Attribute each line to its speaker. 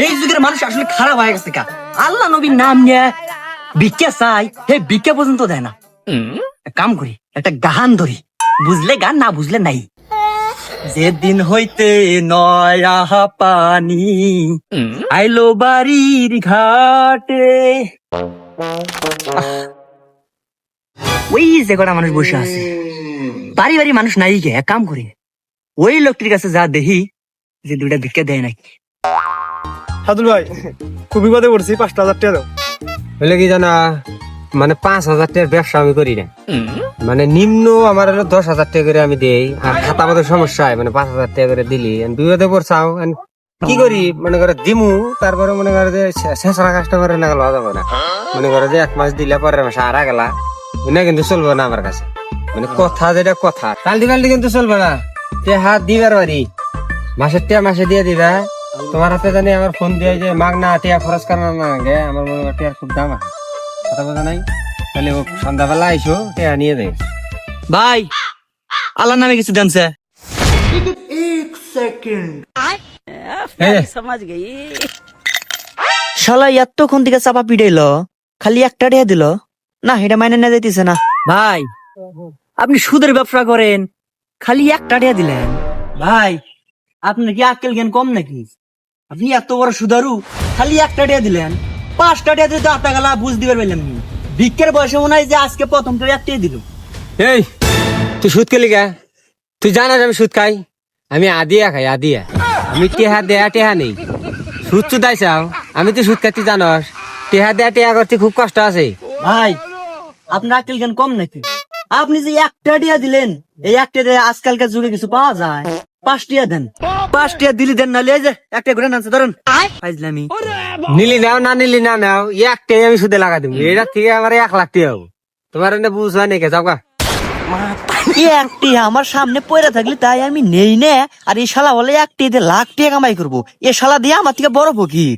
Speaker 1: এই যুগের মানুষ আসলে খারাপ হয়ে গেছে কা। আল্লাহ নবীর নাম নিয়ে ভিক্ষা চাই, হে ভিক্ষা পর্যন্ত দেয় না। এক কাম করি, একটা গান ধরি, বুঝলে গান, না বুঝলে নাই। যেদিন হইতে নয়া পানি আইলো বাড়ির ঘাটে, ওই যে কটা মানুষ বসে আছে, বাড়ি বাড়ি মানুষ নাই গে। এক কাম করি, ওই লোকটির কাছে যা দেখি যে দুইটা ভিক্ষা দেয় নাকি।
Speaker 2: সাদুল ভাই, খুব বিপদে পড়ছি, 5,000 টাকা দাও।
Speaker 3: বলে কি জানা, মানে 5,000 টাকার ব্যবসা আমি করি না, মানে নিম্ন আমার হলো 10,000 টাকা করে আমি দেই। আর খাতা মতো সমস্যা হয়, মানে 5,000 টাকা করে দিলি বিপদে পড়ছাও, কি করি মনে করে দিমু, তারপরে মনে করে যে শেষরা কাস্টমারের না গেল যাবে না, মনে করে যে 1 মাস দিলে পরের মাসে হারা গেলা, না কিন্তু চলবে না আমার কাছে। মানে কথা যেটা কথা, পাল্টি পাল্টি কিন্তু চলবে না। হাত দিবার বাড়ি মাসের টিয়া মাসে দিয়ে দিবা। তোমার হাতে জানি আমার ফোন দিয়ে যে মাগ না টিয়া খরচ করানো না গে, আমার মনে হয় টিয়ার খুব দাম আছে, কথা বোঝা নাই। তাহলে সন্ধ্যাবেলা আইসো, টিয়া নিয়ে দেয়।
Speaker 1: ভাই, আল্লাহর নামে কিছু জানছে? শালা এতক্ষণ থেকে চাপা পিটাইলো, খালি একটা টিয়া দিল না, এটা মাইনে না যাইতেছে না। ভাই, আপনি সুদের ব্যবসা করেন, খালি একটা টিয়া দিলেন। ভাই, আপনার কি আক্কেল জ্ঞান কম নাকি? আপনি এত বড় সুদারু, খালি একটা টিয়া দিলেন, 5টা টিয়া দিতে আটা গেলা বুঝ দিবার পারলাম নি। ভিক্ষের বয়সে মনে হয় যে আজকে প্রথম কেউ একটাই দিল।
Speaker 3: এই তুই সুদ খেলি গা? তুই জানাস আমি সুদ খাই? আমি আদিয়া খাই, আদিয়া। আমি টেহা দেয়া টেহা নেই, সুদ চুদাই চাও। আমি তো সুদ খাচ্ছি জানস, টেহা দেয়া টেহা করতে খুব কষ্ট আছে।
Speaker 1: ভাই, আপনার আক্কেল জ্ঞান কম নাকি? আপনি যে একটা টিয়া দিলেন, এই একটা টিয়া আজকালকার যুগে কিছু পাওয়া যায়? 5 টিয়া দেন, 5 টিয়া দিলি দেন, নাহলে এই যে একটা ঘুরে নাচে ধরেন। ফাইজলামি।
Speaker 3: নিলি নাও, না নিলি না নাও, একটাই আমি সুদে লাগা দিব। এটা থেকে আমার 1,00,000 টাকা হবো। তোমার এনে বুঝ হয় নাকি? যাও গা।
Speaker 1: একটি আমার সামনে পড়ে থাকলে তাই আমি নেই নে, আর এই শালা বলে একটি লাখ টাকা কামাই করবো। এ শালা দিয়ে আমার থেকে বড় ফকির।